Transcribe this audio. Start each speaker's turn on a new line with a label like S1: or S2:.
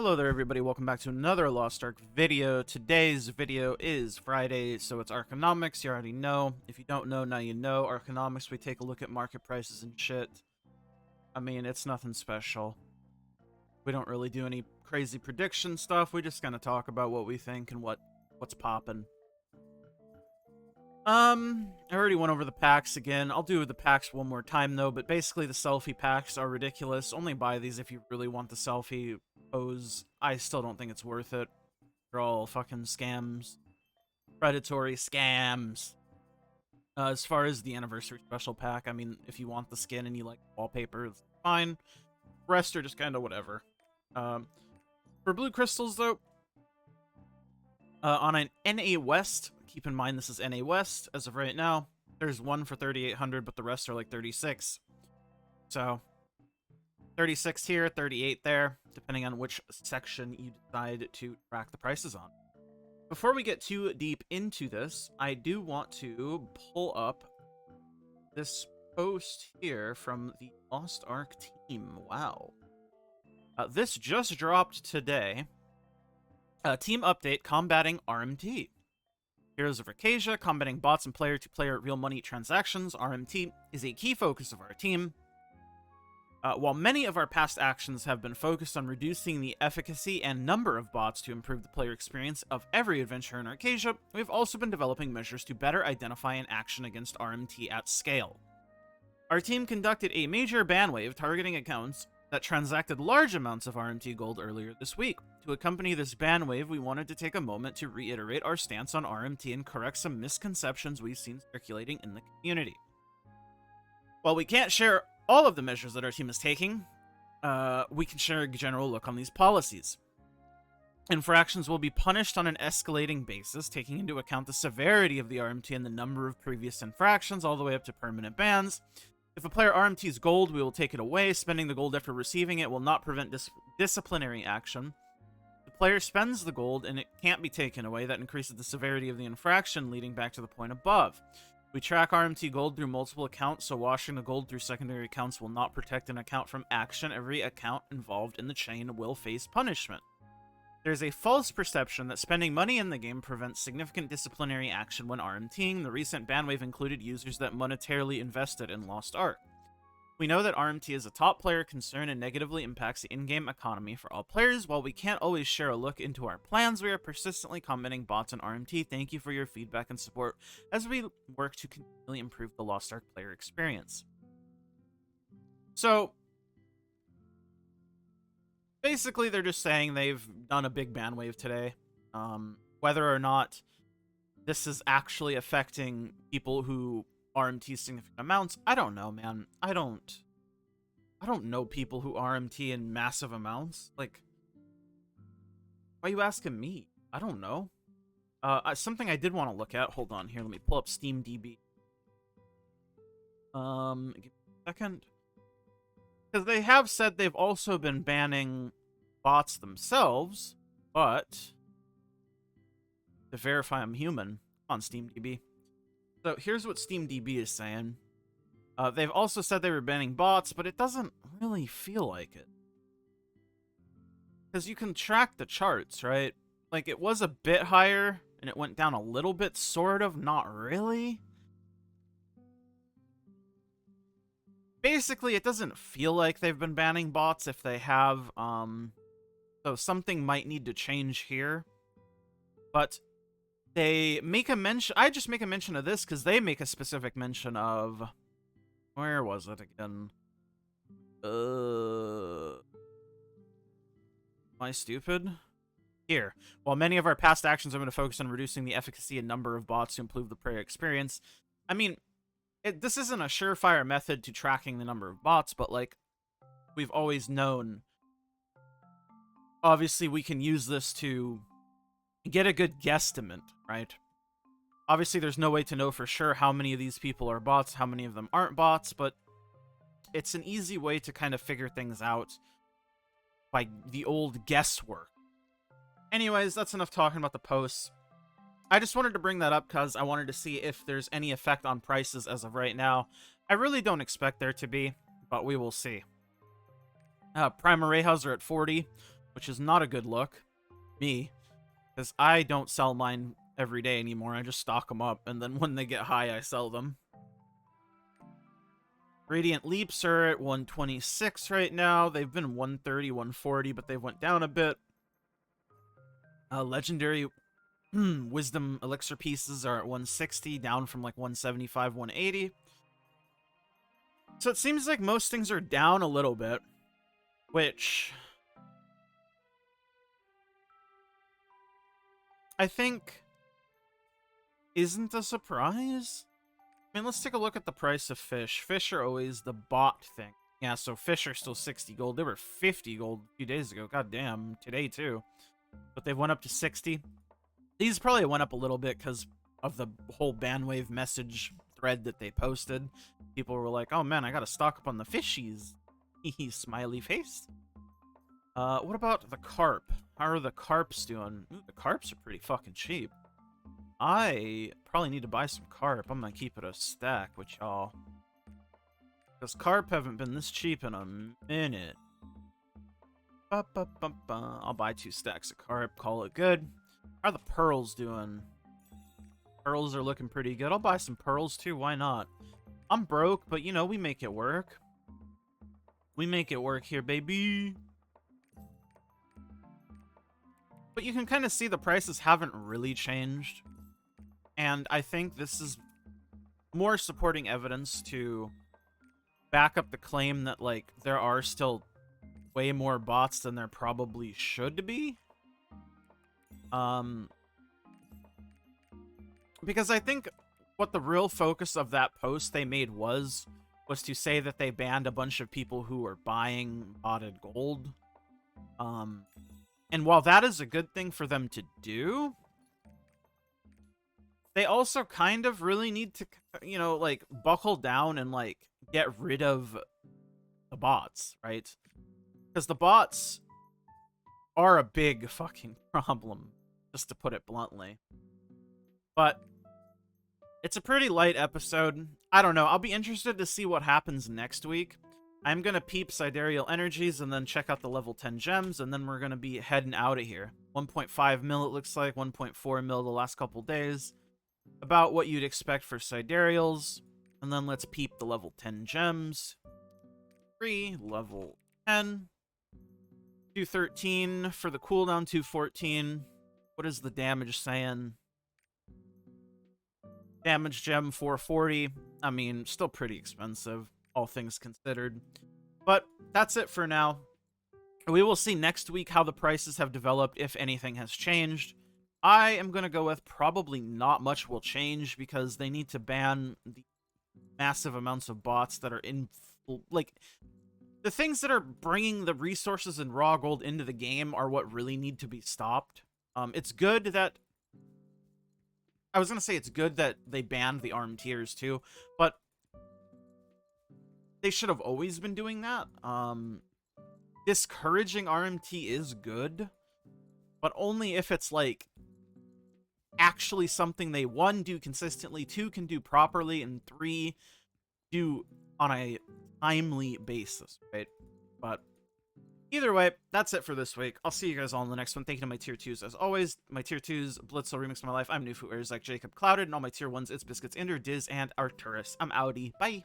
S1: Hello there, everybody. Welcome back to another Lost Ark video. Today's video is Friday, so it's Arkonomics. You already know. If you don't know, now you know. Arkonomics, we take a look at market prices and shit. I mean, it's nothing special. We don't really do any crazy prediction stuff. We just kind of talk about what we think and what's popping. I already went over the packs again. I'll do the packs one more time, though, but basically the selfie packs are ridiculous. Only buy these if you really want the selfie pose. I still don't think it's worth it. They're all fucking scams. Predatory scams. As far as the anniversary special pack, I mean, if you want the skin and you like wallpaper, it's fine. Rest are just kind of whatever. For blue crystals, though, on an NA West, keep in mind this is NA West as of right now, there's one for 3,800, but the rest are like 36. So 36 here, 38 there, depending on which section you decide to track the prices on. Before we get too deep into this, I do want to pull up this post here from the Lost Ark team. Wow. This just dropped today. Team update, combating RMT. Heroes of Arcasia, combating bots and player-to-player real money transactions. RMT is a key focus of our team. While many of our past actions have been focused on reducing the efficacy and number of bots to improve the player experience of every adventure in Arcasia, we've also been developing measures to better identify an action against RMT at scale. Our team conducted a major ban wave targeting accounts that transacted large amounts of RMT gold earlier this week. To accompany this ban wave, we wanted to take a moment to reiterate our stance on RMT and correct some misconceptions we've seen circulating in the community. While we can't share all of the measures that our team is taking, we can share a general look on these policies. Infractions will be punished on an escalating basis, taking into account the severity of the RMT and the number of previous infractions, all the way up to permanent bans. If a player RMTs gold, we will take it away. Spending the gold after receiving it will not prevent disciplinary action. The player spends the gold and it can't be taken away. That increases the severity of the infraction, leading back to the point above. We track RMT gold through multiple accounts, so washing the gold through secondary accounts will not protect an account from action. Every account involved in the chain will face punishment. There's a false perception that spending money in the game prevents significant disciplinary action when RMTing. The recent ban wave included users that monetarily invested in Lost Ark. We know that RMT is a top player concern and negatively impacts the in-game economy for all players. While we can't always share a look into our plans, we are persistently commenting bots on RMT. Thank you for your feedback and support as we work to continually improve the Lost Ark player experience. So basically, they're just saying they've done a big ban wave today. Whether or not this is actually affecting people who RMT significant amounts, I don't know, man. I don't know people who RMT in massive amounts. Like, why are you asking me? I don't know. Something I did want to look at. Hold on here. Let me pull up SteamDB. Give me a second. Because they have said they've also been banning bots themselves, but to verify I'm human on SteamDB. So here's what SteamDB is saying. They've also said they were banning bots, but it doesn't really feel like it. Because you can track the charts, right? Like, it was a bit higher, and it went down a little bit, sort of, not really. Basically, it doesn't feel like they've been banning bots. If they have, so something might need to change here. But they make a mention, I just make a mention of this because they make a specific mention of, where was it again? Am I stupid? Here. While many of our past actions are going to focus on reducing the efficacy and number of bots to improve the player experience, I mean, this isn't a surefire method to tracking the number of bots, but, like, we've always known. Obviously, we can use this to get a good guesstimate, right? Obviously, there's no way to know for sure how many of these people are bots, how many of them aren't bots, but it's an easy way to kind of figure things out by the old guesswork. Anyways, that's enough talking about the posts. I just wanted to bring that up because I wanted to see if there's any effect on prices as of right now. I really don't expect there to be, but we will see. Primarehas are at 40. which is not a good look. Me, because I don't sell mine every day anymore. I just stock them up, and then when they get high, I sell them. Radiant Leaps are at 126 right now. They've been 130, 140, but they went down a bit. Legendary Wisdom Elixir pieces are at 160, down from like 175, 180. So it seems like most things are down a little bit, which I think isn't a surprise. I mean, let's take a look at the price of fish. Fish are always the bot thing. Yeah, so fish are still 60 gold. They were 50 gold a few days ago. God damn, today too. But they went up to 60. These probably went up a little bit because of the whole bandwave message thread that they posted. People were like, oh man, I gotta stock up on the fishies. Hehe, smiley face. What about the carp? How are the carps doing? Ooh, the carps are pretty fucking cheap. I probably need to buy some carp. I'm gonna keep it a stack with y'all. Because carp haven't been this cheap in a minute. I'll buy 2 stacks of carp, call it good. How are the pearls doing? Pearls are looking pretty good. I'll buy some pearls too, why not? I'm broke, but you know, we make it work. We make it work here, baby. But you can kind of see the prices haven't really changed. And I think this is more supporting evidence to back up the claim that, like, there are still way more bots than there probably should be. Because I think what the real focus of that post they made was to say that they banned a bunch of people who were buying botted gold. And while that is a good thing for them to do, they also kind of really need to, you know, like, buckle down and, like, get rid of the bots, right? Because the bots are a big fucking problem, just to put it bluntly. But it's a pretty light episode. I don't know. I'll be interested to see what happens next week. I'm going to peep Sidereal Energies and then check out the level 10 gems, and then we're going to be heading out of here. 1.5 mil it looks like, 1.4 mil the last couple days. About what you'd expect for Sidereals. And then let's peep the level 10 gems. 3, level 10. 213 for the cooldown, 214. What is the damage saying? Damage gem 440. I mean, still pretty expensive, all things considered. But that's it for now. We will see next week how the prices have developed, if anything has changed. I am going to go with probably not much will change because they need to ban the massive amounts of bots that are in, like, the things that are bringing the resources and raw gold into the game are what really need to be stopped. It's good that, I was going to say it's good that they banned the rmters too, but they should have always been doing that. Discouraging RMT is good, but only if it's, like, actually something they, 1, do consistently, 2, can do properly, and 3, do on a timely basis, right? But either way, that's it for this week. I'll see you guys all in the next one. Thank you to my tier 2s as always. My tier 2s, Blitzel, Remix My Life, I'm Nufu, Erzak, Jacob, Clouded, and all my tier 1s, It's Biscuits, Ender, Diz, and Arcturus. I'm outie. Bye!